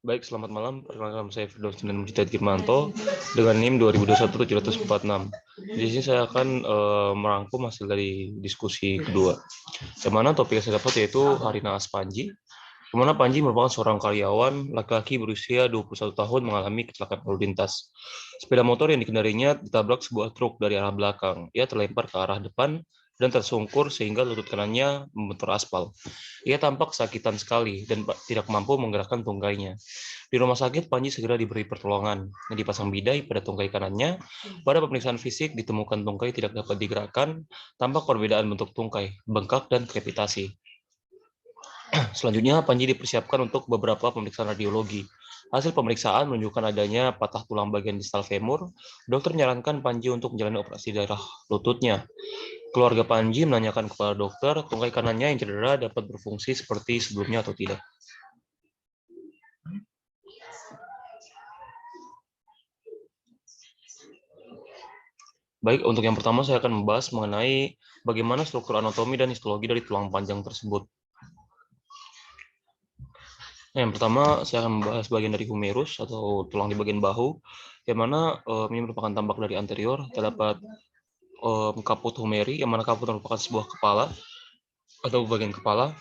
Baik, selamat malam. Perkenalkan saya Firdaus dan Mujtahid Kirmanto dengan NIM 2021-746. Di sini saya akan merangkum hasil dari diskusi kedua. Yang mana topik yang saya dapat yaitu Harina Aspanji, di mana Panji merupakan seorang karyawan laki-laki berusia 21 tahun mengalami kecelakaan lalu lintas. Sepeda motor yang dikendarinya ditabrak sebuah truk dari arah belakang. Ia terlempar ke arah depan dan tersungkur sehingga lutut kanannya membentur aspal. Ia tampak kesakitan sekali dan tidak mampu menggerakkan tunggainya. Di rumah sakit, Panji segera diberi pertolongan. Yang dipasang bidai pada tungkai kanannya. Pada pemeriksaan fisik, ditemukan tungkai tidak dapat digerakkan, tampak perbedaan bentuk tungkai, bengkak, dan krepitasi. Selanjutnya, Panji dipersiapkan untuk beberapa pemeriksaan radiologi. Hasil pemeriksaan menunjukkan adanya patah tulang bagian distal femur. Dokter menyarankan Panji untuk menjalani operasi daerah lututnya. Keluarga Panji menanyakan kepada dokter, tungkai kanannya yang cedera dapat berfungsi seperti sebelumnya atau tidak. Baik, untuk yang pertama saya akan membahas mengenai bagaimana struktur anatomi dan histologi dari tulang panjang tersebut. Nah, yang pertama saya akan membahas bagian dari humerus atau tulang di bagian bahu, yang mana ini merupakan tampak dari anterior. Terdapat kaput humeri, yang mana kaput merupakan sebuah kepala atau bagian kepala,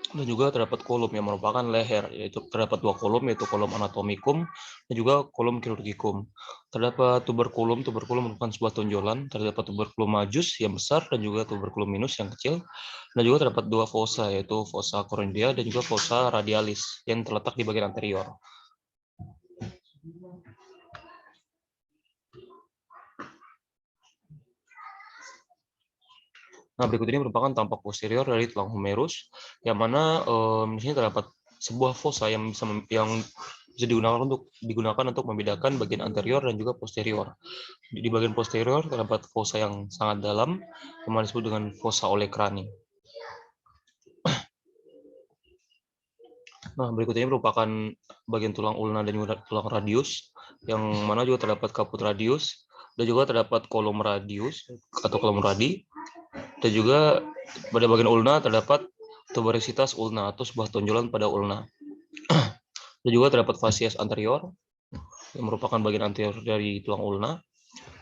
dan juga terdapat kolom yang merupakan leher, yaitu terdapat dua kolom, yaitu kolom anatomikum dan juga kolom chirurgicum. Terdapat tuberculum merupakan sebuah tonjolan, terdapat tuberculum majus yang besar dan juga tuberculum minus yang kecil, dan juga terdapat dua fossa, yaitu fossa coroidea dan juga fossa radialis yang terletak di bagian anterior. Nah, berikut ini merupakan tampak posterior dari tulang humerus, yang mana di sini terdapat sebuah fossa yang bisa digunakan untuk membedakan bagian anterior dan juga posterior. Di bagian posterior terdapat fossa yang sangat dalam, yang disebut dengan fossa olecrani. Nah, berikut ini merupakan bagian tulang ulna dan juga tulang radius, yang mana juga terdapat kaput radius, dan juga terdapat kolom radius atau kolom radi, dan juga pada bagian ulna terdapat tuberositas ulna atau sebuah tonjolan pada ulna. Dan juga terdapat facies anterior yang merupakan bagian anterior dari tulang ulna,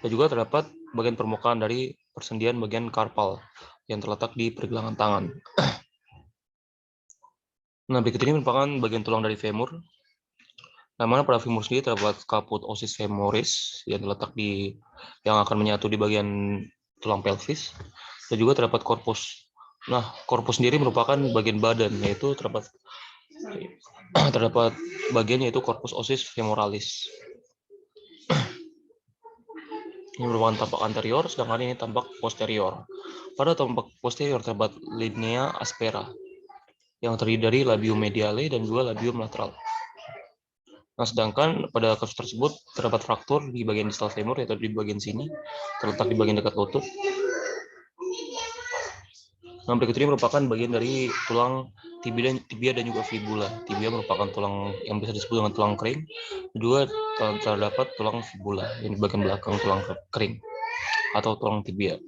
dan juga terdapat bagian permukaan dari persendian bagian karpal yang terletak di pergelangan tangan. Nah, berikut ini merupakan bagian tulang dari femur. Nah, mana pada femur sendiri terdapat kaput osis femoris yang terletak yang akan menyatu di bagian tulang pelvis, dan juga terdapat korpus. Nah, korpus sendiri merupakan bagian badan, yaitu terdapat bagian yaitu korpus osis femoralis. Ini merupakan tampak anterior, sedangkan ini tampak posterior. Pada tampak posterior terdapat linea aspera yang terdiri dari labium mediale dan juga labium lateral. Nah, sedangkan pada kasus tersebut terdapat fraktur di bagian distal femur, yaitu di bagian sini, terletak di bagian dekat lutut. Nah, berikut ini merupakan bagian dari tulang tibia dan juga fibula. Tibia merupakan tulang yang bisa disebut dengan tulang kering. Juga terdapat tulang fibula yang di bagian belakang tulang kering atau tulang tibia.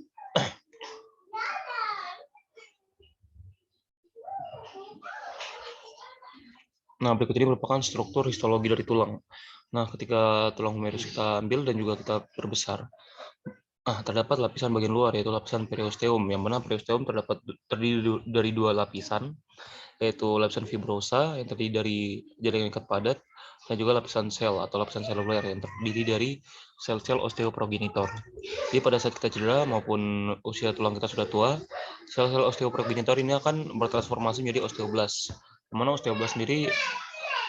Nah, berikut ini merupakan struktur histologi dari tulang. Nah, ketika tulang humerus kita ambil dan juga kita perbesar, terdapat lapisan bagian luar, yaitu lapisan periosteum, yang mana periosteum terdiri dari dua lapisan, yaitu lapisan fibrosa yang terdiri dari jaringan ikat padat, dan juga lapisan sel atau lapisan seluler yang terdiri dari sel-sel osteoprogenitor. Jadi pada saat kita cedera maupun usia tulang kita sudah tua, sel-sel osteoprogenitor ini akan bertransformasi menjadi osteoblas. Di mana osteoblas sendiri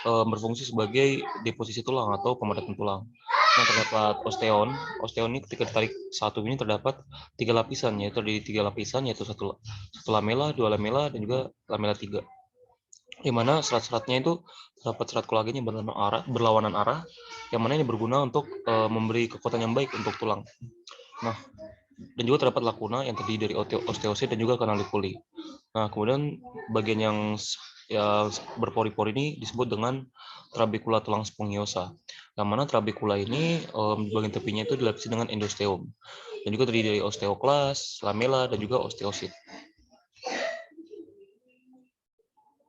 berfungsi sebagai deposisi tulang atau pemadatan tulang. Nah, terdapat osteon. Osteon ini ketika ditarik satu ini terdapat tiga lapisan, yaitu satu lamela, dua lamela, dan juga lamela 3. Di mana serat-seratnya itu terdapat serat kolagen yang berlawanan arah, yang mana ini berguna untuk memberi kekuatan yang baik untuk tulang. Nah, dan juga terdapat lakuna yang terdiri dari osteosit dan juga kanalikuli. Nah, kemudian bagian yang berpori-pori ini disebut dengan trabekula tulang spongiosa. Yang mana trabekula ini bagian tepinya itu dilapisi dengan endosteum. Dan juga terdiri dari osteoklas, lamela, dan juga osteosit.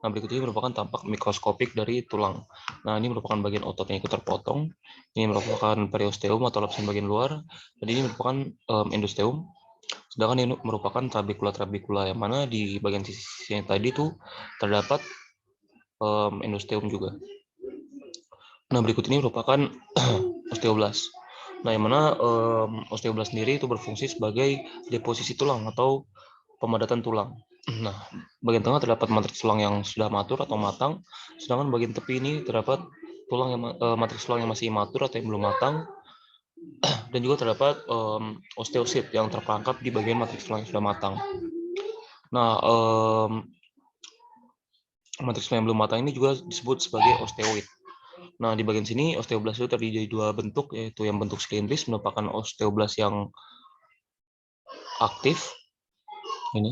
Nah, berikut ini merupakan tampak mikroskopik dari tulang. Nah, ini merupakan bagian otot yang ikut terpotong. Ini merupakan periosteum atau lapisan bagian luar. Dan ini merupakan endosteum. Sedangkan ini merupakan trabekula yang mana di bagian sisi yang tadi itu terdapat endosteum juga. Nah, berikut ini merupakan osteoblas. Nah, yang mana osteoblas sendiri itu berfungsi sebagai deposisi tulang atau pemadatan tulang. Nah, bagian tengah terdapat matriks tulang yang sudah matur atau matang, sedangkan bagian tepi ini terdapat tulang yang matriks tulang yang masih imatur atau yang belum matang, dan juga terdapat osteosit yang terperangkap di bagian matriks tulang yang sudah matang. Nah, matriks tulang yang belum matang ini juga disebut sebagai osteoid. Nah, di bagian sini osteoblas itu terdiri dari dua bentuk, yaitu yang bentuk silindris merupakan osteoblas yang aktif. Ini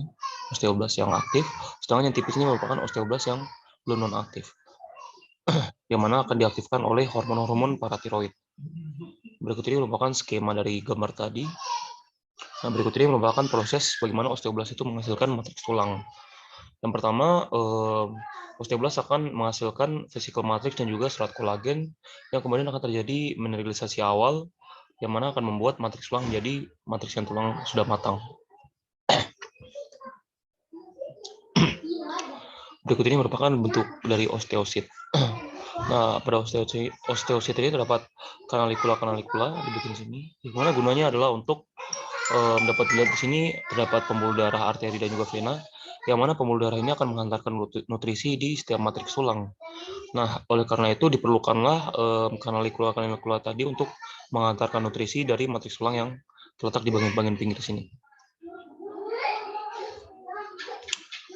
osteoblas yang aktif, sedangkan yang tipis ini merupakan osteoblas yang belum non-aktif, yang mana akan diaktifkan oleh hormon-hormon paratiroid. Berikut ini merupakan skema dari gambar tadi. Nah, berikut ini merupakan proses bagaimana osteoblas itu menghasilkan matriks tulang. Yang pertama, osteoblas akan menghasilkan vesikel matriks dan juga serat kolagen yang kemudian akan terjadi mineralisasi awal, yang mana akan membuat matriks tulang menjadi matriks yang tulang sudah matang. Berikut ini merupakan bentuk dari osteosit. Nah, pada osteosit ini terdapat kanalikula di bagian sini. Di mana gunanya adalah untuk dapat dilihat di sini terdapat pembuluh darah, arteri dan juga vena, yang mana pembuluh darah ini akan mengantarkan nutrisi di setiap matriks tulang. Nah, oleh karena itu diperlukanlah kanalikula tadi untuk mengantarkan nutrisi dari matriks tulang yang terletak di bagian pinggir sini.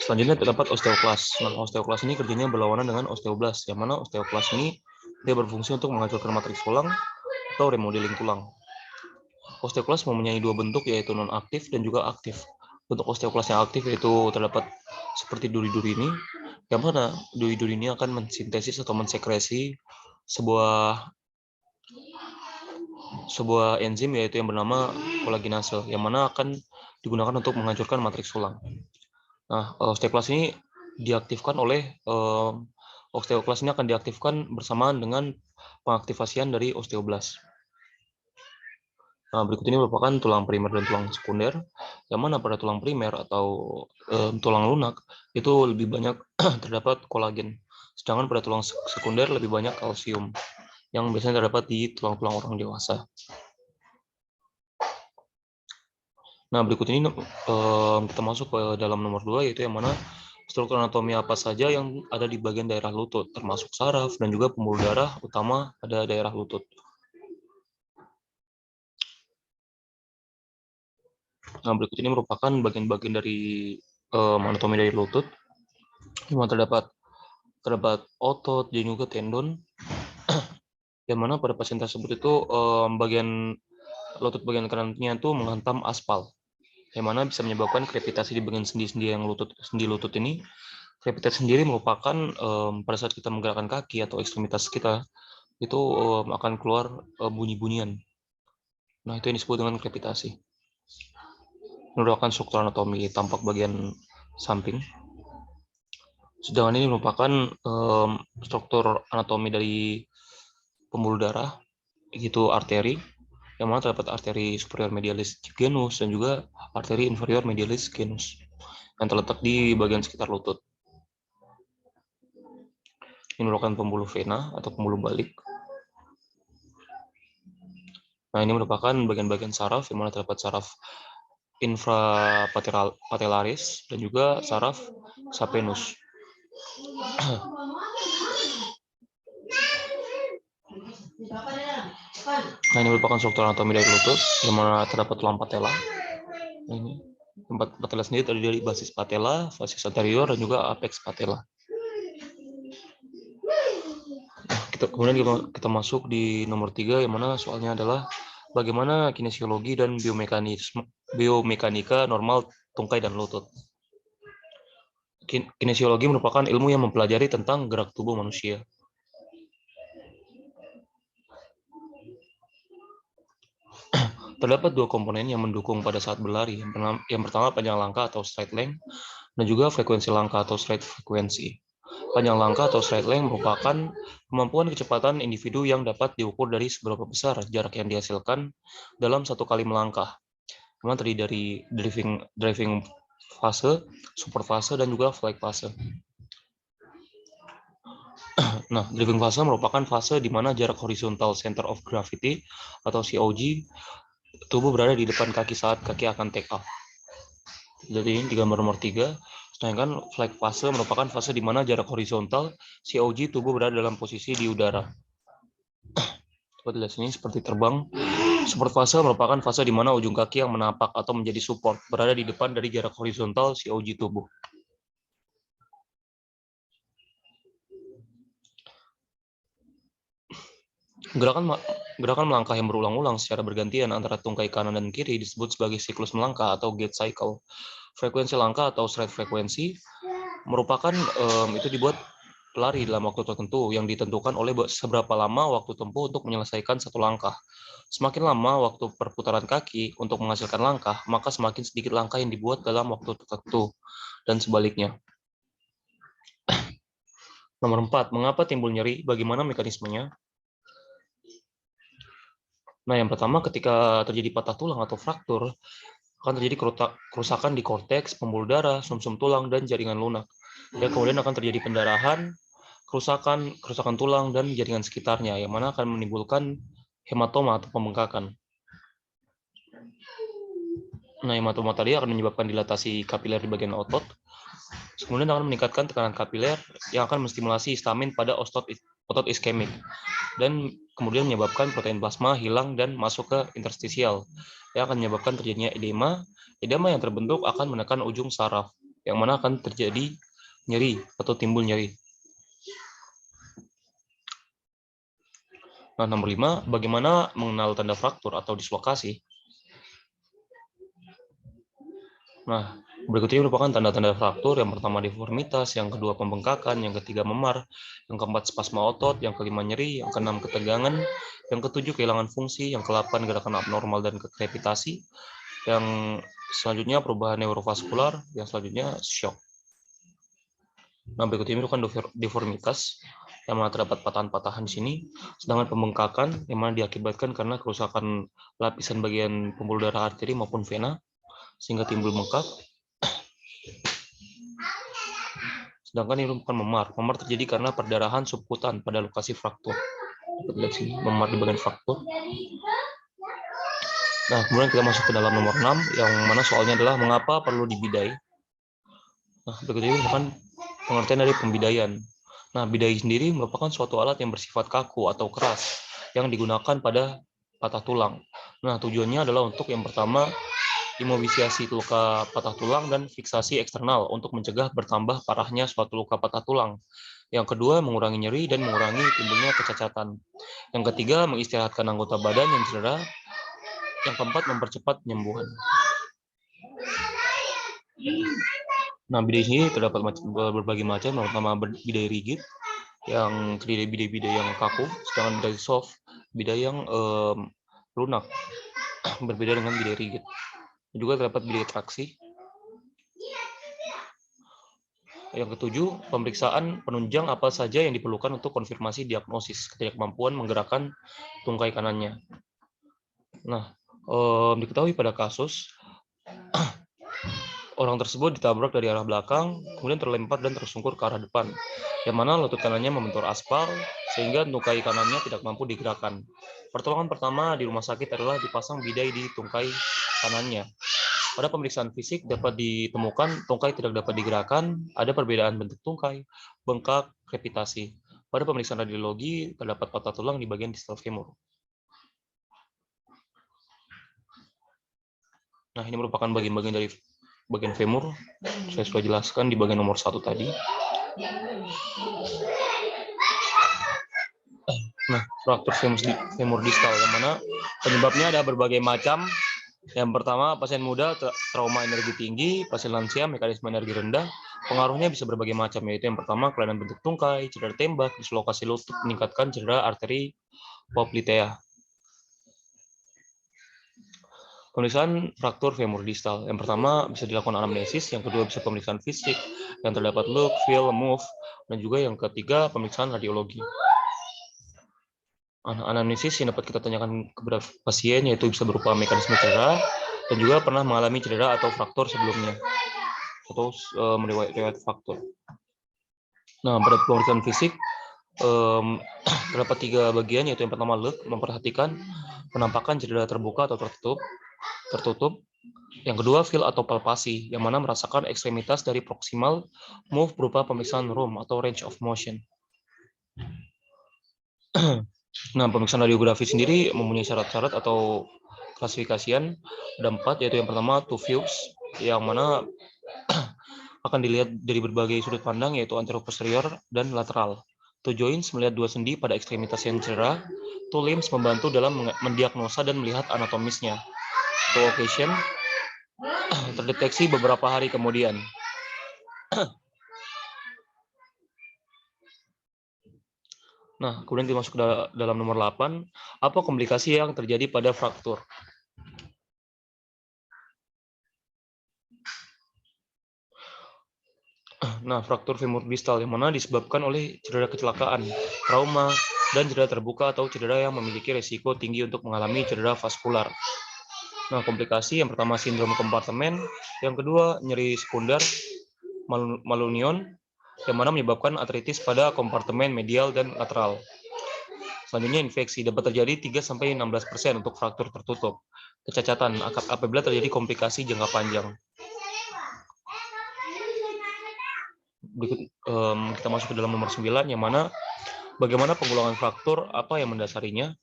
Selanjutnya terdapat osteoklas. Nah, osteoklas ini kerjanya berlawanan dengan osteoblas, yang mana osteoklas ini dia berfungsi untuk menghancurkan matriks tulang atau remodeling tulang. Osteoklas mempunyai dua bentuk, yaitu non-aktif dan juga aktif. Bentuk osteoklas yang aktif yaitu terdapat seperti duri-duri ini, yang mana duri-duri ini akan mensintesis atau mensekresi sebuah enzim, yaitu yang bernama kolagenase, yang mana akan digunakan untuk menghancurkan matriks tulang. Nah, osteoklas ini akan diaktifkan bersamaan dengan pengaktifasian dari osteoblas. Nah, berikut ini merupakan tulang primer dan tulang sekunder, yang mana pada tulang primer atau tulang lunak itu lebih banyak terdapat kolagen, sedangkan pada tulang sekunder lebih banyak kalsium, yang biasanya terdapat di tulang-tulang orang dewasa. Nah, berikut ini kita masuk ke dalam nomor 2, yaitu yang mana struktur anatomi apa saja yang ada di bagian daerah lutut, termasuk saraf dan juga pembuluh darah utama pada daerah lutut. Nah, berikut ini merupakan bagian-bagian dari anatomi dari lutut, yang mana terdapat otot dan juga tendon, yang mana pada pasien tersebut itu bagian lutut bagian kanannya itu menghantam aspal, yang mana bisa menyebabkan krepitasi di bagian sendi-sendi yang sendi lutut ini. Krepitasi sendiri merupakan pada saat kita menggerakkan kaki atau ekstremitas kita itu akan keluar bunyi-bunyian. Nah, itu yang disebut dengan krepitasi. Merupakan struktur anatomi tampak bagian samping. Sedangkan ini merupakan struktur anatomi dari pembuluh darah, yaitu arteri, yang mana terdapat arteri superior medialis genus dan juga arteri inferior medialis genus yang terletak di bagian sekitar lutut. Ini merupakan pembuluh vena atau pembuluh balik. Nah, ini merupakan bagian-bagian saraf, yang mana terdapat saraf infrapatellaris dan juga saraf saphenous. Nah, ini merupakan struktur anatomi dari lutut, yang mana terdapat tulang patella. Ini tempat patella sendiri terdiri dari basis patella, facies anterior, dan juga apex patella. Nah, kemudian kita masuk di nomor 3, yang mana soalnya adalah bagaimana kinesiologi dan biomekanika normal tungkai dan lutut. Kinesiologi merupakan ilmu yang mempelajari tentang gerak tubuh manusia. Terdapat dua komponen yang mendukung pada saat berlari. Yang pertama panjang langkah atau stride length, dan juga frekuensi langkah atau stride frekuensi. Panjang langkah atau straight line merupakan kemampuan kecepatan individu yang dapat diukur dari seberapa besar jarak yang dihasilkan dalam satu kali melangkah. Memang terdiri dari driving fase, super fase, dan juga flight fase. Nah, driving fase merupakan fase di mana jarak horizontal center of gravity atau COG tubuh berada di depan kaki saat kaki akan take off. Jadi di gambar nomor 3, sedangkan flight fase merupakan fase di mana jarak horizontal COG tubuh berada dalam posisi di udara. Seperti di sini seperti terbang. Support fase merupakan fase di mana ujung kaki yang menapak atau menjadi support berada di depan dari jarak horizontal COG tubuh. Gerakan melangkah yang berulang-ulang secara bergantian antara tungkai kanan dan kiri disebut sebagai siklus melangkah atau gait cycle. Frekuensi langkah atau stride frekuensi merupakan itu dibuat pelari dalam waktu tertentu yang ditentukan oleh seberapa lama waktu tempuh untuk menyelesaikan satu langkah. Semakin lama waktu perputaran kaki untuk menghasilkan langkah, maka semakin sedikit langkah yang dibuat dalam waktu tertentu, dan sebaliknya. Nomor 4, mengapa timbul nyeri? Bagaimana mekanismenya? Nah, yang pertama ketika terjadi patah tulang atau fraktur, akan terjadi kerusakan di korteks, pembuluh darah, sumsum tulang, dan jaringan lunak. Dan kemudian akan terjadi pendarahan, kerusakan tulang, dan jaringan sekitarnya, yang mana akan menimbulkan hematoma atau pembengkakan. Nah, hematoma tadi akan menyebabkan dilatasi kapiler di bagian otot, kemudian akan meningkatkan tekanan kapiler yang akan menstimulasi histamin pada otot iskemik, dan kemudian menyebabkan protein plasma hilang dan masuk ke interstisial, yang akan menyebabkan terjadinya edema. Edema yang terbentuk akan menekan ujung saraf, yang mana akan terjadi nyeri atau timbul nyeri. Nah, nomor 5, bagaimana mengenal tanda fraktur atau dislokasi? Nah, berikut ini merupakan tanda-tanda fraktur. Yang pertama deformitas, yang kedua pembengkakan, yang ketiga memar, yang keempat spasma otot, yang kelima nyeri, yang keenam ketegangan, yang ketujuh kehilangan fungsi, yang kedelapan gerakan abnormal dan kekrepitasi, yang selanjutnya perubahan neurovaskular, yang selanjutnya shock. Nah, berikut ini merupakan deformitas, yang mana terdapat patahan-patahan di sini, sedangkan pembengkakan yang mana diakibatkan karena kerusakan lapisan bagian pembuluh darah arteri maupun vena, sehingga timbul bengkak. Sedangkan ini bukan memar. Memar terjadi karena perdarahan subkutan pada lokasi fraktur. Lihat sini, memar di bagian fraktur. Nah, kemudian kita masuk ke dalam nomor 6, yang mana soalnya adalah mengapa perlu dibidai. Nah, berikut ini merupakan pengertian dari pembidaian. Nah, bidai sendiri merupakan suatu alat yang bersifat kaku atau keras yang digunakan pada patah tulang. Nah, tujuannya adalah untuk yang pertama imobilisasi luka patah tulang dan fiksasi eksternal untuk mencegah bertambah parahnya suatu luka patah tulang. Yang kedua, mengurangi nyeri dan mengurangi timbulnya kecacatan. Yang ketiga, mengistirahatkan anggota badan yang cedera. Yang keempat, mempercepat penyembuhan. Nah, bidai ini terdapat berbagai macam, pertama bidai rigid, yang terdiri bidai-bidai yang kaku, sedangkan bidai soft, bidai yang lunak, berbeda dengan bidai rigid. Juga terdapat bidai traksi. Yang ketujuh, pemeriksaan penunjang apa saja yang diperlukan untuk konfirmasi diagnosis ketidakmampuan menggerakkan tungkai kanannya. Nah, diketahui pada kasus orang tersebut ditabrak dari arah belakang, kemudian terlempar dan tersungkur ke arah depan, yang mana lutut kanannya membentur aspal sehingga tungkai kanannya tidak mampu digerakkan. Pertolongan pertama di rumah sakit adalah dipasang bidai di tungkai kanannya. Pada pemeriksaan fisik dapat ditemukan tungkai tidak dapat digerakkan, ada perbedaan bentuk tungkai, bengkak, krepitasi. Pada pemeriksaan radiologi terdapat patah tulang di bagian distal femur. Nah, ini merupakan bagian-bagian dari bagian femur. Saya sudah jelaskan di bagian nomor 1 tadi. Nah, fraktur femur distal yang mana penyebabnya ada berbagai macam. Yang pertama, pasien muda trauma energi tinggi, pasien lansia mekanisme energi rendah. Pengaruhnya bisa berbagai macam, yaitu yang pertama kelainan bentuk tungkai, cedera tembak, dislokasi lutut, meningkatkan cedera arteri poplitea. Pemeriksaan fraktur femur distal. Yang pertama bisa dilakukan anamnesis, yang kedua bisa pemeriksaan fisik, yang terdapat look, feel, move, Dan juga yang ketiga, pemeriksaan radiologi. Anamnesis yang dapat kita tanyakan kepada pasien yaitu bisa berupa mekanisme cedera dan juga pernah mengalami cedera atau fraktur sebelumnya atau meriwayat fraktur. Nah, pada pemeriksaan fisik terdapat 3 bagian, yaitu yang pertama look, memperhatikan penampakan cedera terbuka atau tertutup. Yang kedua feel atau palpasi, yang mana merasakan ekstremitas dari proximal move berupa pemeriksaan room atau range of motion. Nah, pemeriksaan radiografi sendiri mempunyai syarat-syarat atau klasifikasian. Ada 4, yaitu yang pertama two views, yang mana akan dilihat dari berbagai sudut pandang, yaitu anteroposterior dan lateral. Two joints melihat 2 sendi pada ekstremitas yang cedera. Two limbs membantu dalam mendiagnosa dan melihat anatomisnya. Two occasion terdeteksi beberapa hari kemudian. Nah, kemudian kita masuk dalam nomor 8, apa komplikasi yang terjadi pada fraktur? Nah, fraktur femur distal yang mana disebabkan oleh cedera kecelakaan, trauma, dan cedera terbuka atau cedera yang memiliki risiko tinggi untuk mengalami cedera vaskular. Nah, komplikasi yang pertama sindrom kompartemen, yang kedua nyeri sekunder, malunion, yang mana menyebabkan artritis pada kompartemen medial dan lateral. Selanjutnya infeksi dapat terjadi 3-16% untuk fraktur tertutup. Kecacatan apabila terjadi komplikasi jangka panjang. Berikut kita masuk ke dalam nomor 9, yang mana bagaimana pengulangan fraktur, apa yang mendasarinya.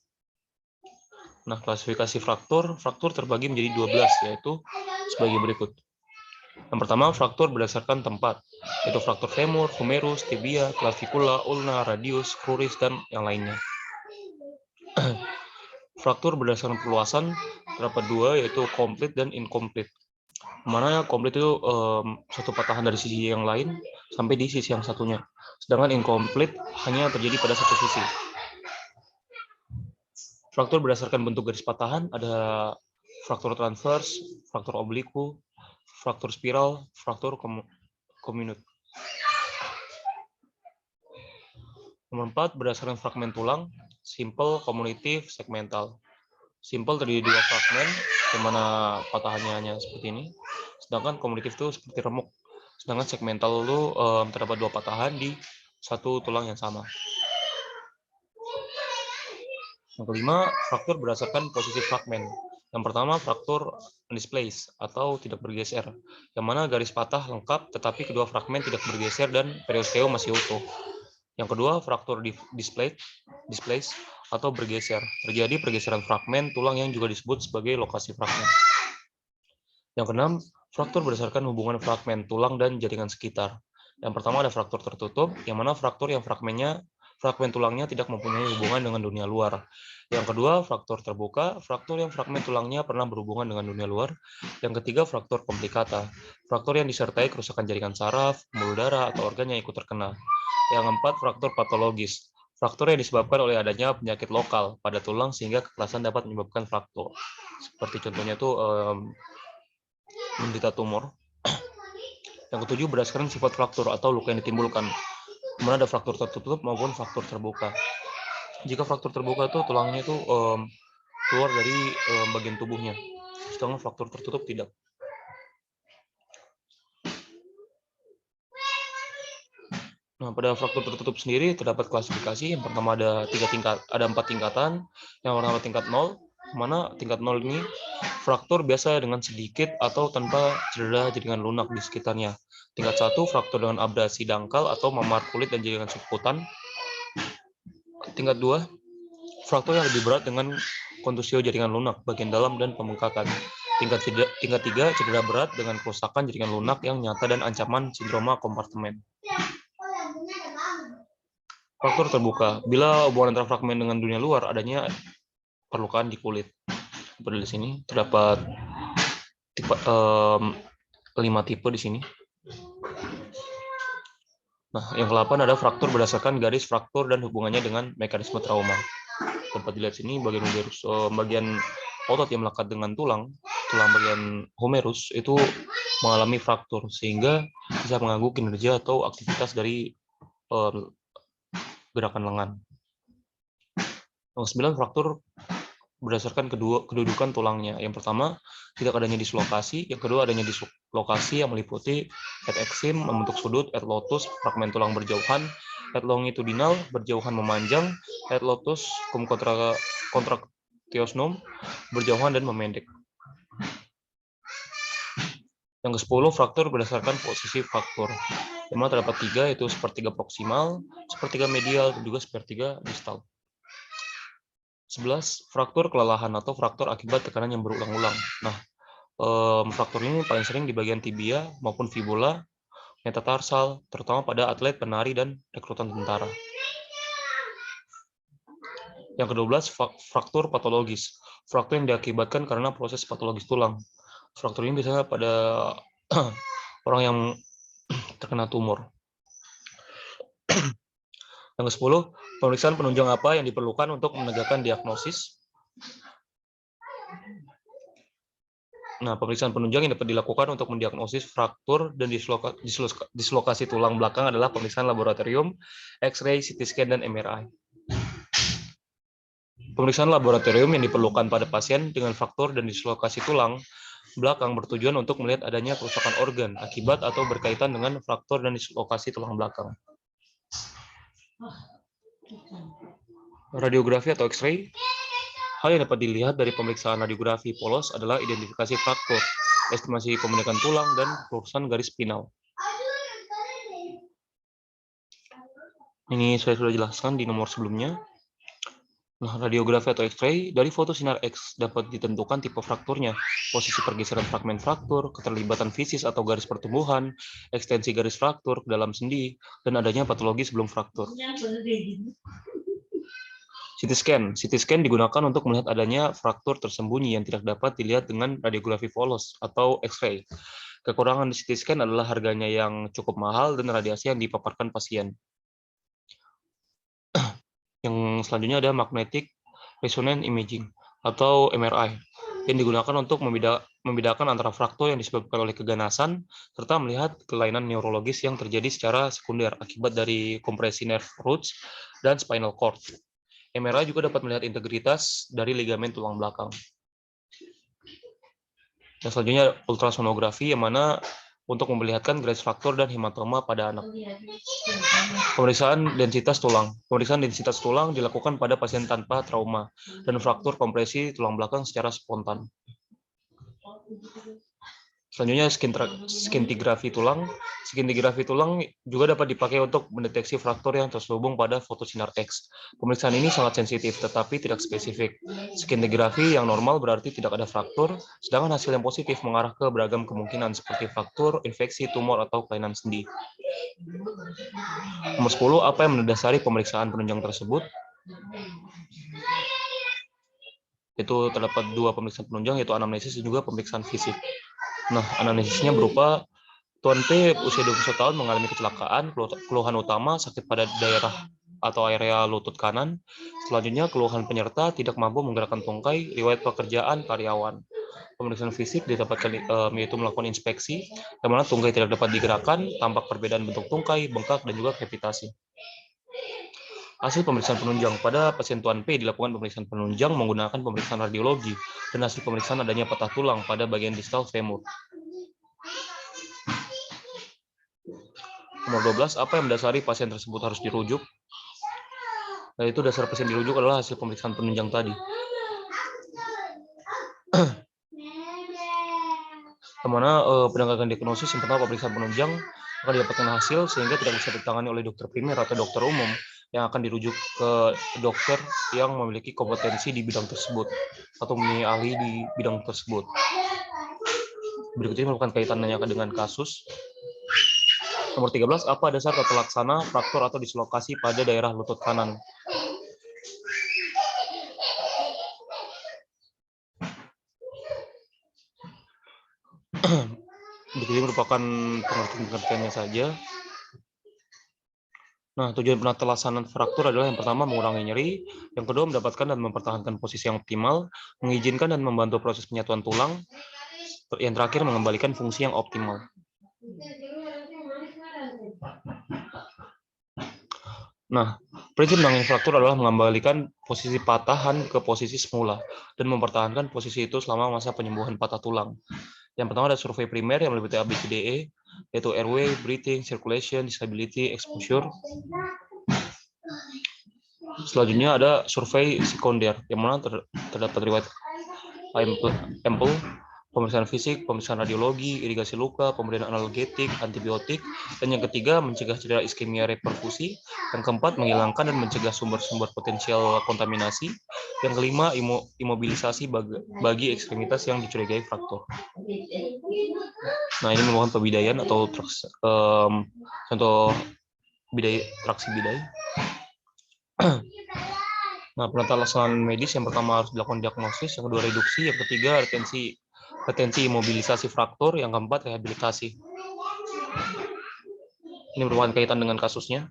Nah, klasifikasi fraktur terbagi menjadi 12, yaitu sebagai berikut. Yang pertama, fraktur berdasarkan tempat, yaitu fraktur femur, humerus, tibia, clavikula, ulna, radius, cruris, dan yang lainnya. Fraktur berdasarkan perluasan terdapat 2, yaitu komplit dan incomplete. Mana komplit itu satu patahan dari sisi yang lain sampai di sisi yang satunya. Sedangkan incomplete hanya terjadi pada satu sisi. Fraktur berdasarkan bentuk garis patahan ada fraktur transvers, fraktur obliku, fraktur spiral, fraktur comminute. Nomor 4, berdasarkan fragmen tulang, simple, komunitif, segmental. Simple terdiri 2 fragmen, di mana patahannya hanya seperti ini. Sedangkan komunitif itu seperti remuk. Sedangkan segmental itu terdapat 2 patahan di satu tulang yang sama. Yang kelima, fraktur berdasarkan posisi fragmen. Yang pertama, fraktur undisplaced atau tidak bergeser, yang mana garis patah lengkap tetapi kedua fragmen tidak bergeser dan periosteum masih utuh. Yang kedua, fraktur displaced atau bergeser. Terjadi pergeseran fragmen tulang yang juga disebut sebagai lokasi fragmen. Yang keenam, fraktur berdasarkan hubungan fragmen tulang dan jaringan sekitar. Yang pertama ada fraktur tertutup, yang mana fraktur yang fragmen tulangnya tidak mempunyai hubungan dengan dunia luar. Yang kedua, fraktur terbuka, fraktur yang fragmen tulangnya pernah berhubungan dengan dunia luar. Yang ketiga, fraktur komplikata, fraktur yang disertai kerusakan jaringan saraf, pembuluh darah, atau organ yang ikut terkena. Yang keempat, fraktur patologis, fraktur yang disebabkan oleh adanya penyakit lokal pada tulang sehingga kekerasan dapat menyebabkan fraktur. Seperti contohnya tuh menderita tumor. Yang ketujuh, berdasarkan sifat fraktur atau luka yang ditimbulkan, mana ada fraktur tertutup maupun fraktur terbuka. Jika fraktur terbuka itu tulangnya itu keluar dari bagian tubuhnya, sedangkan fraktur tertutup tidak. Nah, pada fraktur tertutup sendiri terdapat klasifikasi. Yang pertama ada 4 tingkatan. Yang pertama tingkat 0, mana tingkat 0 ini fraktur biasa dengan sedikit atau tanpa cedera jaringan lunak di sekitarnya. Tingkat 1, fraktur dengan abrasi dangkal atau memar kulit dan jaringan subkutan. Tingkat 2, fraktur yang lebih berat dengan kontusio jaringan lunak bagian dalam dan pembengkakan. Tingkat 3, cedera berat dengan kerusakan jaringan lunak yang nyata dan ancaman sindroma kompartemen. Fraktur terbuka, bila hubungan antara fragmen dengan dunia luar adanya perlukaan di kulit. Pada di sini terdapat 5 tipe di sini. Nah, yang ke-8 ada fraktur berdasarkan garis fraktur dan hubungannya dengan mekanisme trauma. Dapat dilihat sini bagian otot yang melekat dengan tulang bagian humerus itu mengalami fraktur sehingga bisa mengganggu kinerja atau aktivitas dari gerakan lengan. Yang 9, fraktur berdasarkan kedudukan tulangnya. Yang pertama, tidak adanya dislokasi. Yang kedua, adanya dislokasi yang meliputi head exim, membentuk sudut, head lotus, fragmen tulang berjauhan, head longitudinal, berjauhan memanjang, head lotus, cum contractiosunum, berjauhan dan memendek. Yang ke-10, fraktur berdasarkan posisi fraktur. Yang mana terdapat 3, yaitu sepertiga proksimal, sepertiga medial, dan juga sepertiga distal. 11, fraktur kelelahan atau fraktur akibat tekanan yang berulang-ulang. Nah, fraktur ini paling sering di bagian tibia maupun fibula, metatarsal, terutama pada atlet, penari, dan rekrutan tentara. Yang ke-12, fraktur patologis. Fraktur yang diakibatkan karena proses patologis tulang. Fraktur ini biasanya pada orang yang terkena tumor. Yang ke-10, pemeriksaan penunjang apa yang diperlukan untuk menegakkan diagnosis? Nah, pemeriksaan penunjang yang dapat dilakukan untuk mendiagnosis fraktur dan dislokasi tulang belakang adalah pemeriksaan laboratorium, X-ray, CT scan, dan MRI. Pemeriksaan laboratorium yang diperlukan pada pasien dengan fraktur dan dislokasi tulang belakang bertujuan untuk melihat adanya kerusakan organ akibat atau berkaitan dengan fraktur dan dislokasi tulang belakang. Radiografi atau X-ray. Hal yang dapat dilihat dari pemeriksaan radiografi polos adalah identifikasi fraktur, estimasi pembentukan tulang, dan pelurusan garis spinal. Ini saya sudah jelaskan di nomor sebelumnya. Nah, radiografi atau X-ray, dari foto sinar X dapat ditentukan tipe frakturnya, posisi pergeseran fragmen fraktur, keterlibatan fisis atau garis pertumbuhan, ekstensi garis fraktur ke dalam sendi, dan adanya patologi sebelum fraktur. CT scan digunakan untuk melihat adanya fraktur tersembunyi yang tidak dapat dilihat dengan radiografi polos atau X-ray. Kekurangan di CT scan adalah harganya yang cukup mahal dan radiasi yang dipaparkan pasien. Yang selanjutnya ada magnetic resonance imaging atau MRI yang digunakan untuk membedakan antara fraktur yang disebabkan oleh keganasan serta melihat kelainan neurologis yang terjadi secara sekunder akibat dari kompresi nerve roots dan spinal cord. MRI juga dapat melihat integritas dari ligamen tulang belakang. Yang selanjutnya ultrasonografi yang mana untuk memperlihatkan garis fraktur dan hematoma pada anak. Pemeriksaan densitas tulang. Pemeriksaan densitas tulang dilakukan pada pasien tanpa trauma dan fraktur kompresi tulang belakang secara spontan. Selanjutnya scintigraphy tulang. Scintigraphy tulang juga dapat dipakai untuk mendeteksi fraktur yang terhubung pada fotosinar X. Pemeriksaan ini sangat sensitif tetapi tidak spesifik. Scintigraphy yang normal berarti tidak ada fraktur, sedangkan hasil yang positif mengarah ke beragam kemungkinan seperti fraktur, infeksi, tumor, atau kelainan sendi. Nomor 10, apa yang mendasari pemeriksaan penunjang tersebut? Itu terdapat 2 pemeriksaan penunjang, yaitu anamnesis dan juga pemeriksaan fisik. Nah, anamnesisnya berupa Tuan P usia 21 tahun mengalami kecelakaan, keluhan utama sakit pada daerah atau area lutut kanan. Selanjutnya keluhan penyerta tidak mampu menggerakkan tungkai, riwayat pekerjaan karyawan. Pemeriksaan fisik didapatkan yaitu melakukan inspeksi, di mana tungkai tidak dapat digerakkan, tampak perbedaan bentuk tungkai, bengkak, dan juga krepitasi. Hasil pemeriksaan penunjang. Pada pasien Tuan P dilakukan pemeriksaan penunjang menggunakan pemeriksaan radiologi dan hasil pemeriksaan adanya patah tulang pada bagian distal femur. Nomor 12, apa yang mendasari pasien tersebut harus dirujuk? Nah, itu dasar pasien dirujuk adalah hasil pemeriksaan penunjang tadi. Kemana penegakan diagnosis yang pertama pemeriksaan penunjang akan didapatkan hasil sehingga tidak bisa ditangani oleh dokter primer atau dokter umum yang akan dirujuk ke dokter yang memiliki kompetensi di bidang tersebut atau memiliki ahli di bidang tersebut. Berikutnya melakukan kaitannya dengan kasus. Nomor 13, apa dasar tata laksana fraktur atau dislokasi pada daerah lutut kanan? Berikutnya merupakan pengertiannya saja. Nah, tujuan penata fraktur adalah yang pertama mengurangi nyeri, yang kedua mendapatkan dan mempertahankan posisi yang optimal, mengizinkan dan membantu proses penyatuan tulang, yang terakhir mengembalikan fungsi yang optimal. Nah, prinsip menangani fraktur adalah mengembalikan posisi patahan ke posisi semula dan mempertahankan posisi itu selama masa penyembuhan patah tulang. Yang pertama ada survei primer yang meliputi ABCDE, yaitu airway, breathing, circulation, disability, exposure. Selanjutnya ada survei sekunder, yang mana terdapat riwayat ampel, pemeriksaan fisik, pemeriksaan radiologi, irigasi luka, pemberian analgetik, antibiotik, dan yang ketiga mencegah cedera iskemia reperfusi, yang keempat menghilangkan dan mencegah sumber-sumber potensial kontaminasi, yang kelima imobilisasi bagi ekstremitas yang dicurigai fraktur. Nah, ini merupakan pembidaian atau contoh traksi bidai. Nah, penata-laksanaan medis yang pertama harus dilakukan diagnosis, yang kedua reduksi, yang ketiga retensi imobilisasi fraktur, yang keempat rehabilitasi. Ini merupakan kaitan dengan kasusnya.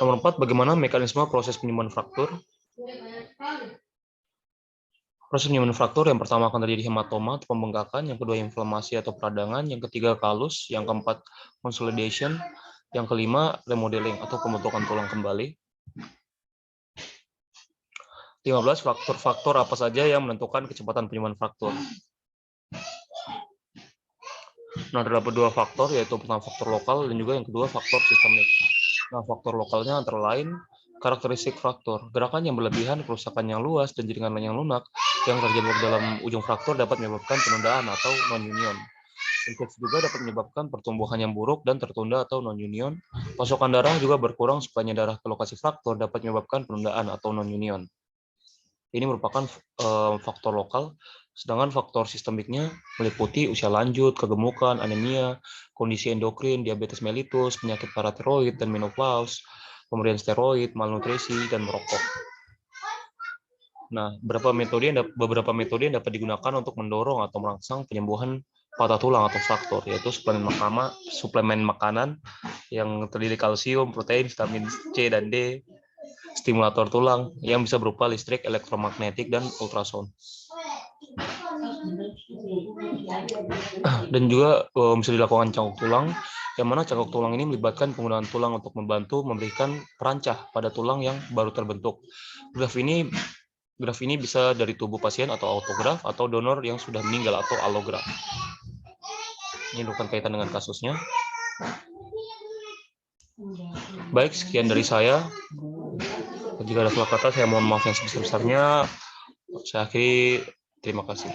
Nomor 4, bagaimana mekanisme proses penyembuhan fraktur? Proses penyembuhan fraktur yang pertama akan terjadi hematoma atau pembengkakan, yang kedua inflamasi atau peradangan, yang ketiga kalus, yang keempat consolidation, yang kelima remodeling atau pembentukan tulang kembali. 15, faktor-faktor apa saja yang menentukan kecepatan penyembuhan fraktur? Nah, terdapat dua faktor, yaitu pertama faktor lokal dan juga yang kedua faktor sistemik. Nah, faktor lokalnya antara lain karakteristik fraktur, gerakan yang berlebihan, kerusakan yang luas, dan jaringan yang lunak yang terjebak dalam ujung fraktur dapat menyebabkan penundaan atau non-union. Infeksi juga dapat menyebabkan pertumbuhan yang buruk dan tertunda atau non-union. Pasokan darah juga berkurang, supaya darah ke lokasi fraktur dapat menyebabkan penundaan atau non-union. Ini merupakan faktor lokal, sedangkan faktor sistemiknya meliputi usia lanjut, kegemukan, anemia, kondisi endokrin, diabetes mellitus, penyakit paratiroid dan menopause, pemberian steroid, malnutrisi, dan merokok. Nah, beberapa metode yang dapat digunakan untuk mendorong atau merangsang penyembuhan patah tulang atau fraktur, yaitu suplemen makanan yang terdiri kalsium, protein, vitamin C dan D, stimulator tulang yang bisa berupa listrik, elektromagnetik, dan ultrasound. Dan juga bisa dilakukan cangkok tulang, yang mana cangkok tulang ini melibatkan penggunaan tulang untuk membantu memberikan perancah pada tulang yang baru terbentuk. Graf ini bisa dari tubuh pasien atau autograf, atau donor yang sudah meninggal atau allograf. Ini bukan kaitan dengan kasusnya. Baik, sekian dari saya. Jika ada salah kata, saya mohon maaf yang sebesar-besarnya. Saya akhiri, terima kasih.